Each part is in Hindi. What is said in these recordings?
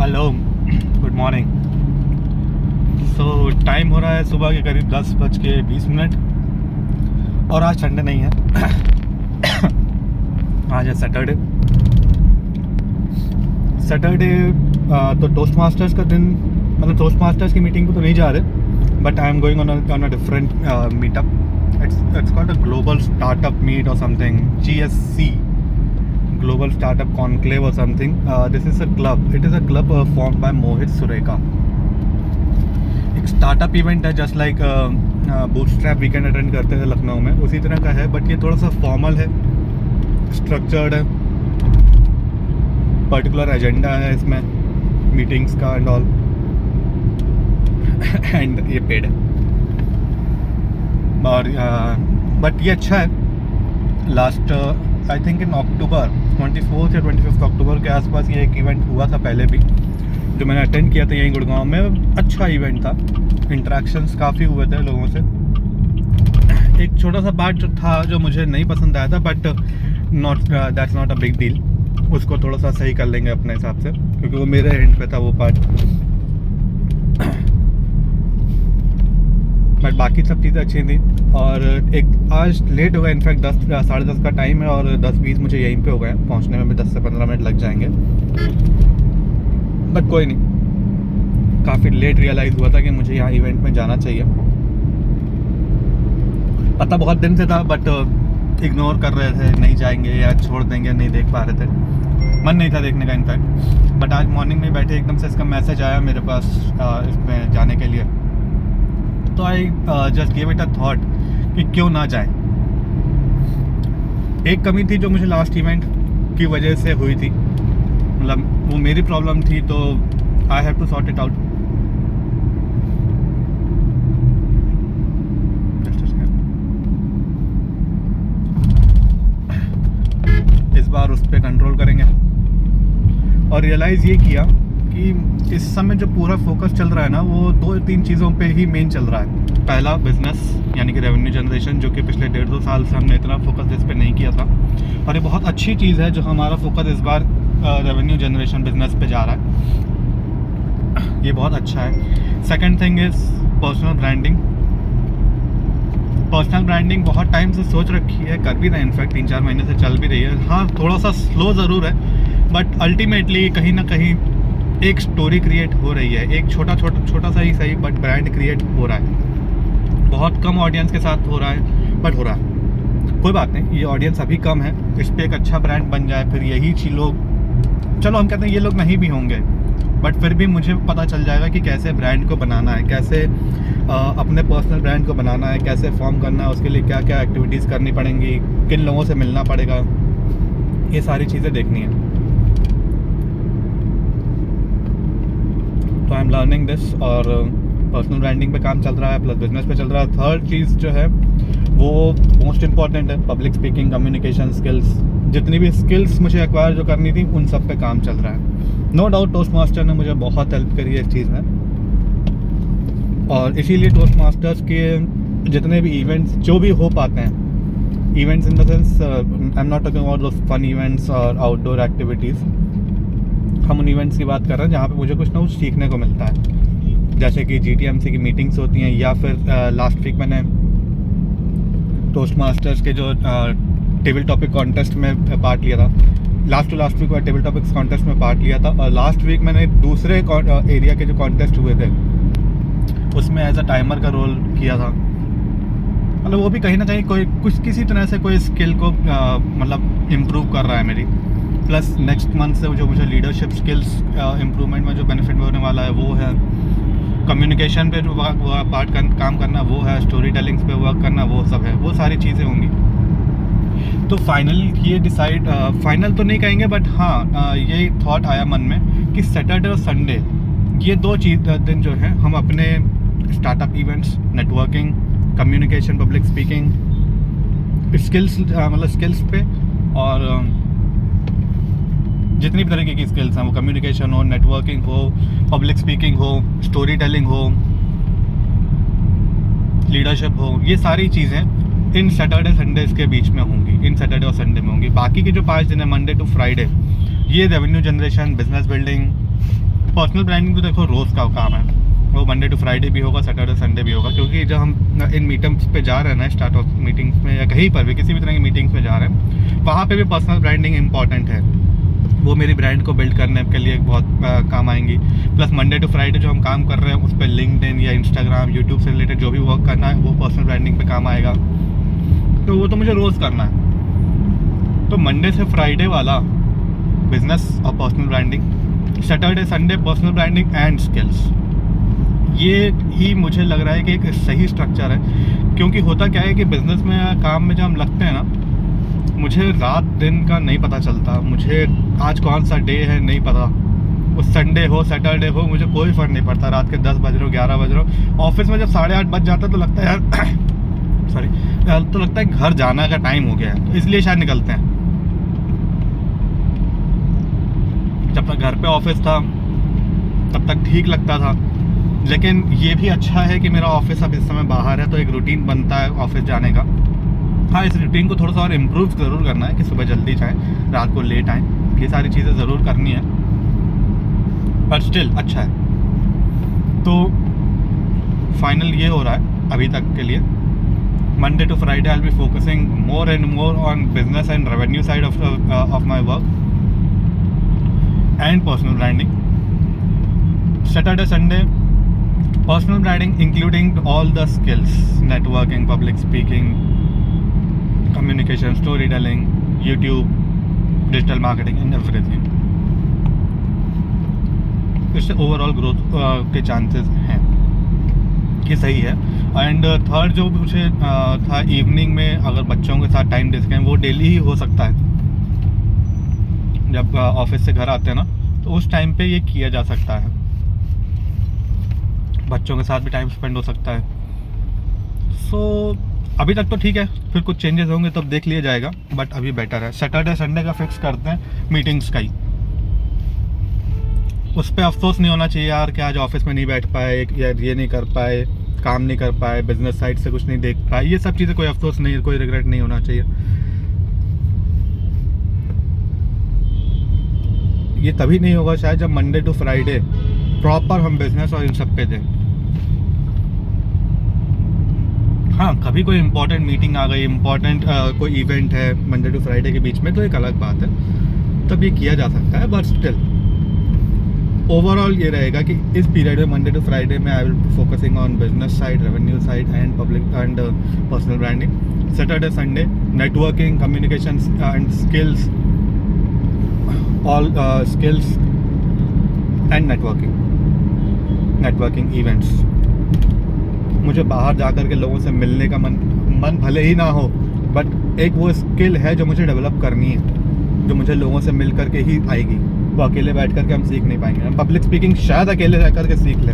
Hello, good morning. सो टाइम हो रहा है सुबह के करीब 10:20 और आज संडे नहीं है। आज है सैटरडे। तो टोस्ट मास्टर्स का दिन, मतलब टोस्ट मास्टर्स की मीटिंग को तो नहीं जा रहे, but I am going on a different meetup. It's called a global startup meet or something, GSC, Global Startup Conclave or something. This is a club. It is a club formed by Mohit Sureka. एक स्टार्टअप इवेंट है, just like bootstrap weekend attend करते थे लखनऊ में, उसी तरह का है, बट ये थोड़ा सा फॉर्मल है, स्ट्रक्चर्ड है, पर्टिकुलर एजेंडा है इसमें मीटिंग्स का एंड ऑल, एंड ये पेड है और बट ये अच्छा है. लास्ट आई थिंक इन अक्टूबर 24 या 25 अक्टूबर के आसपास ये एक इवेंट हुआ था पहले भी, जो मैंने अटेंड किया था यहीं गुड़गांव में. अच्छा इवेंट था, इंटरेक्शंस काफ़ी हुए थे लोगों से. एक छोटा सा पार्ट जो था जो मुझे नहीं पसंद आया था, but that's not a big deal. उसको थोड़ा सा सही कर लेंगे अपने हिसाब से, क्योंकि वो मेरे एंड पे था वो पार्ट. बट बाकी सब चीज़ें अच्छी थी. और एक आज लेट हो गया, इनफैक्ट 10 साढ़े 10 का टाइम है और 10:20 मुझे यहीं पे हो गए. पहुंचने में भी 10 से 15 मिनट लग जाएंगे, बट कोई नहीं. काफ़ी लेट रियलाइज़ हुआ था कि मुझे यहाँ इवेंट में जाना चाहिए. पता बहुत दिन से था, बट इग्नोर कर रहे थे, नहीं जाएंगे या छोड़ देंगे, नहीं देख पा रहे थे, मन नहीं था देखने का इनफैक्ट. बट आज मॉर्निंग में बैठे एकदम से इसका मैसेज आया मेरे पास इसमें जाने के लिए. तो I just give it a thought कि क्यों ना जाए. एक कमी थी जो मुझे लास्ट इवेंट की वजह से हुई थी, मतलब वो मेरी प्रॉब्लम थी, तो I have to sort it out. इस बार उस पर कंट्रोल करेंगे. और रियलाइज़ ये किया कि इस समय जो पूरा फोकस चल रहा है ना, वो 2-3 चीज़ों पे ही मेन चल रहा है. पहला बिजनेस, यानी कि रेवेन्यू जनरेशन, जो कि पिछले 1.5-2 साल से हमने इतना फोकस इस पे नहीं किया था, और ये बहुत अच्छी चीज़ है जो हमारा फोकस इस बार रेवेन्यू जनरेशन बिजनेस पे जा रहा है. ये बहुत अच्छा है. Second thing is personal branding. Personal branding बहुत टाइम से सोच रखी है, कर भी रहे हैं, इनफैक्ट 3-4 महीने से चल भी रही है. हाँ, थोड़ा सा स्लो ज़रूर है, बट अल्टीमेटली कहीं ना कहीं एक स्टोरी क्रिएट हो रही है. एक छोटा सा ही सही, बट ब्रांड क्रिएट हो रहा है. बहुत कम ऑडियंस के साथ हो रहा है, बट हो रहा है. कोई बात नहीं, ये ऑडियंस अभी कम है, इस पर एक अच्छा ब्रांड बन जाए, फिर यही लोग, चलो हम कहते हैं ये लोग नहीं भी होंगे, बट फिर भी मुझे पता चल जाएगा कि कैसे ब्रांड को बनाना है, कैसे अपने पर्सनल ब्रांड को बनाना है, कैसे फॉर्म करना है, उसके लिए क्या क्या एक्टिविटीज़ करनी पड़ेंगी, किन लोगों से मिलना पड़ेगा, ये सारी चीज़ें देखनी है. तो आई एम लर्निंग दिस, और पर्सनल ब्रांडिंग पे काम चल रहा है, प्लस बिजनेस पे चल रहा है. थर्ड चीज़ जो है वो मोस्ट इम्पॉर्टेंट है, पब्लिक स्पीकिंग, कम्युनिकेशन स्किल्स. जितनी भी स्किल्स मुझे एक्वायर जो करनी थी, उन सब पे काम चल रहा है. नो डाउट टोस्ट मास्टर ने मुझे बहुत हेल्प करी है इस चीज़ में, और इसीलिए टोस्ट मास्टर्स के जितने भी इवेंट्स जो भी हो पाते हैं, events in the sense I am not talking about those fun events और आउटडोर एक्टिविटीज़, हम उन इवेंट्स की बात कर रहे हैं जहाँ पे मुझे कुछ ना कुछ सीखने को मिलता है. जैसे कि GTMC की मीटिंग्स होती हैं, या फिर लास्ट वीक मैंने टोस्ट मास्टर्स के जो टेबल टॉपिक कॉन्टेस्ट में पार्ट लिया था. लास्ट वीक में टेबल टॉपिक्स कॉन्टेस्ट में पार्ट लिया था, और लास्ट वीक मैंने दूसरे एरिया के जो कॉन्टेस्ट हुए थे उसमें एज अ टाइमर का रोल किया था. मतलब वो भी कहीं ना कहीं कुछ किसी तरह से कोई स्किल को मतलब इम्प्रूव कर रहा है मेरी. प्लस नेक्स्ट मंथ से जो मुझे लीडरशिप स्किल्स इम्प्रूवमेंट में जो बेनिफिट होने वाला है वो है, कम्युनिकेशन पे जो पार्ट काम करना वो है, स्टोरी टेलिंग्स पे वर्क करना वो सब है, वो सारी चीज़ें होंगी. तो फाइनल ये डिसाइड, फाइनल तो नहीं कहेंगे, बट हाँ ये थॉट आया मन में कि सैटरडे और संडे ये 2 दिन जो है हम अपने startup events, networking, communication, public speaking, skills, मतलब स्किल्स पे, और जितनी भी तरीके की स्किल्स हैं, वो कम्युनिकेशन हो, नेटवर्किंग हो, पब्लिक स्पीकिंग हो, स्टोरी टेलिंग हो, लीडरशिप हो, ये सारी चीज़ें इन सैटरडे संडेज़ के बीच में होंगी, इन सैटरडे और संडे में होंगी. बाकी के जो 5 दिन है, मंडे टू फ्राइडे, ये revenue generation, business building, personal branding तो देखो रोज़ का काम है, वो मंडे टू फ्राइडे भी होगा, सैटरडे संडे भी होगा, क्योंकि जब हम इन मीटिंग्स पे जा रहे हैं ना, स्टार्ट ऑफ मीटिंग्स में या कहीं पर भी किसी भी तरह की मीटिंग्स में जा रहे हैं, वहाँ पे भी पर्सनल ब्रांडिंग इंपॉर्टेंट है। वो मेरी ब्रांड को बिल्ड करने के लिए बहुत काम आएंगी। प्लस मंडे टू फ्राइडे जो हम काम कर रहे हैं उस पर लिंक्डइन या इंस्टाग्राम, यूट्यूब से रिलेटेड जो भी वर्क करना है वो पर्सनल ब्रांडिंग पे काम आएगा, तो वो तो मुझे रोज़ करना है। तो मंडे से फ्राइडे वाला बिजनेस और personal branding, Saturday Sunday personal branding and skills, ये ही मुझे लग रहा है कि एक सही स्ट्रक्चर है। क्योंकि होता क्या है कि बिज़नेस में काम में जब हम लगते हैं ना, मुझे रात दिन का नहीं पता चलता, मुझे आज कौन सा डे है नहीं पता, वो संडे हो सैटरडे हो मुझे कोई फ़र्क नहीं पड़ता। रात के 10 बज रहे हो 11 बज रहे हो, ऑफिस में जब 8:30 बज जाता है तो लगता है यार सॉरी, तो लगता है घर जाना का टाइम हो गया है, तो इसलिए शायद निकलते हैं। जब तक घर पे ऑफिस था तब तक ठीक लगता था, लेकिन ये भी अच्छा है कि मेरा ऑफिस अब इस समय बाहर है, तो एक रूटीन बनता है ऑफिस जाने का। हाँ, इस रूटीन को थोड़ा सा और इम्प्रूव ज़रूर करना है कि सुबह जल्दी जाएँ, रात को लेट आएँ, ये सारी चीज़ें ज़रूर करनी है, बट स्टिल अच्छा है। तो फाइनल ये हो रहा है अभी तक के लिए, Monday to Friday I will be focusing more and more on business and revenue side of my work and personal branding. Saturday Sunday personal branding including all the skills, networking, public speaking, communication, storytelling, YouTube, digital marketing and everything. इससे ओवरऑल ग्रोथ के चांसेस हैं, ये सही है। एंड थर्ड जो मुझे था इवनिंग में अगर बच्चों के साथ टाइम दे सकें, वो डेली ही हो सकता है। जब ऑफिस से घर आते हैं ना, तो उस टाइम पे ये किया जा सकता है, बच्चों के साथ भी टाइम स्पेंड हो सकता है। सो अभी तक तो ठीक है, फिर कुछ चेंजेस होंगे तब देख लिया जाएगा, बट अभी बेटर है। सैटरडे संडे का फिक्स करते हैं मीटिंग्स का ही, उस पर अफसोस नहीं होना चाहिए यार कि आज ऑफिस में नहीं बैठ पाए या ये नहीं कर पाए, काम नहीं कर पाए, बिजनेस साइड से कुछ नहीं देख पाए, ये सब चीज़ें कोई अफसोस नहीं, कोई रिग्रेट नहीं होना चाहिए। ये तभी नहीं होगा शायद जब मंडे टू फ्राइडे प्रॉपर हम बिजनेस और इन सब पे दें। हाँ, कभी कोई इंपॉर्टेंट मीटिंग आ गई, इंपॉर्टेंट कोई इवेंट है मंडे टू फ्राइडे के बीच में, तो एक अलग बात है, तब ये किया जा सकता है। बट स्टिल ओवरऑल ये रहेगा कि इस पीरियड में मंडे टू फ्राइडे में आई will be focusing on business side, revenue side and public and personal branding. Saturday Sunday networking, communication and skills, all skills and networking events। मुझे बाहर जाकर के लोगों से मिलने का मन भले ही ना हो, बट एक वो स्किल है जो मुझे डेवलप करनी है, जो मुझे लोगों से मिल करके ही आएगी, वो अकेले बैठ करके हम सीख नहीं पाएंगे। हम पब्लिक स्पीकिंग शायद अकेले रह करके सीख लें,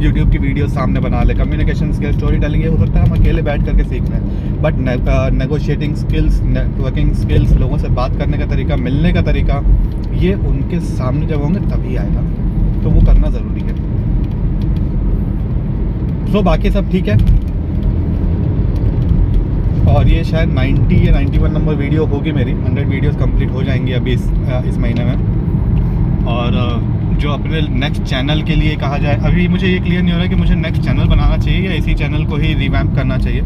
यूट्यूब की वीडियो सामने बना ले, कम्युनिकेशन स्किल्स, स्टोरी टेलिंग, ये हो सकता है हम अकेले बैठ करके सीख लें, but negotiating skills, networking skills, लोगों से बात करने का तरीका, मिलने का तरीका, ये उनके सामने जब होंगे तभी आएगा, तो वो करना ज़रूरी है। सो बाकी सब ठीक है, और ये शायद 90 या 91 नंबर वीडियो होगी मेरी। 100 वीडियोस कंप्लीट हो जाएंगी अभी इस महीने में। और जो अपने नेक्स्ट चैनल के लिए कहा जाए, अभी मुझे ये क्लियर नहीं हो रहा है कि मुझे नेक्स्ट चैनल बनाना चाहिए या इसी चैनल को ही रिवैम्प करना चाहिए,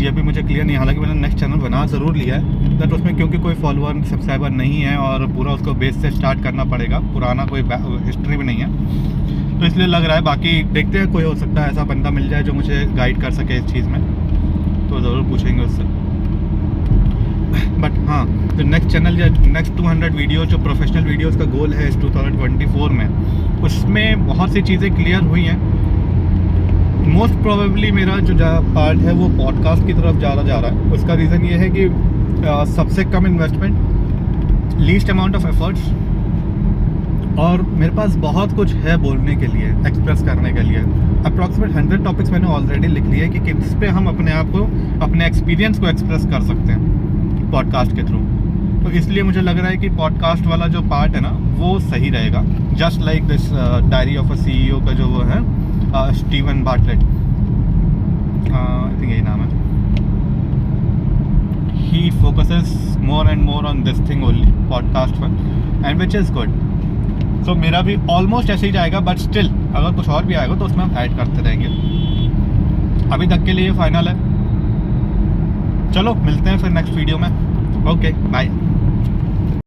ये भी मुझे क्लियर नहीं। हालांकि मैंने नेक्स्ट चैनल बना ज़रूर लिया है, बट उसमें क्योंकि कोई फॉलोअर सब्सक्राइबर नहीं है और पूरा उसको बेस से स्टार्ट करना पड़ेगा, पुराना कोई हिस्ट्री भी नहीं है, तो इसलिए लग रहा है। बाकी देखते हैं, कोई हो सकता है ऐसा बंदा मिल जाए जो मुझे गाइड कर सके इस चीज़ में, तो ज़रूर पूछेंगे उससे। बट हाँ, तो नेक्स्ट चैनल या नेक्स्ट 200 वीडियो जो प्रोफेशनल वीडियोस का गोल है इस 2024 में, उसमें बहुत सी चीज़ें क्लियर हुई हैं। मोस्ट प्रोबेबली मेरा जो पार्ट है वो पॉडकास्ट की तरफ ज़्यादा जा रहा है। उसका रीज़न ये है कि सबसे कम investment, least amount of efforts, और मेरे पास बहुत कुछ है बोलने के लिए, एक्सप्रेस करने के लिए। अप्रॉक्सीमेट 100 टॉपिक्स मैंने ऑलरेडी लिख लिए कि किस पे हम अपने आप को, अपने एक्सपीरियंस को एक्सप्रेस कर सकते हैं पॉडकास्ट के थ्रू। तो इसलिए मुझे लग रहा है कि पॉडकास्ट वाला जो पार्ट है ना वो सही रहेगा। Just like this diary of a CEO का जो वो है स्टीवन बार्टलेट, आई थिंक यही नाम है। He focuses more and more on this thing only, podcast one, and which is good. सो मेरा भी ऑलमोस्ट ऐसे ही जाएगा, बट स्टिल अगर कुछ और भी आएगा तो उसमें हम ऐड करते रहेंगे। अभी तक के लिए फाइनल है। चलो मिलते हैं फिर नेक्स्ट वीडियो में। Okay bye.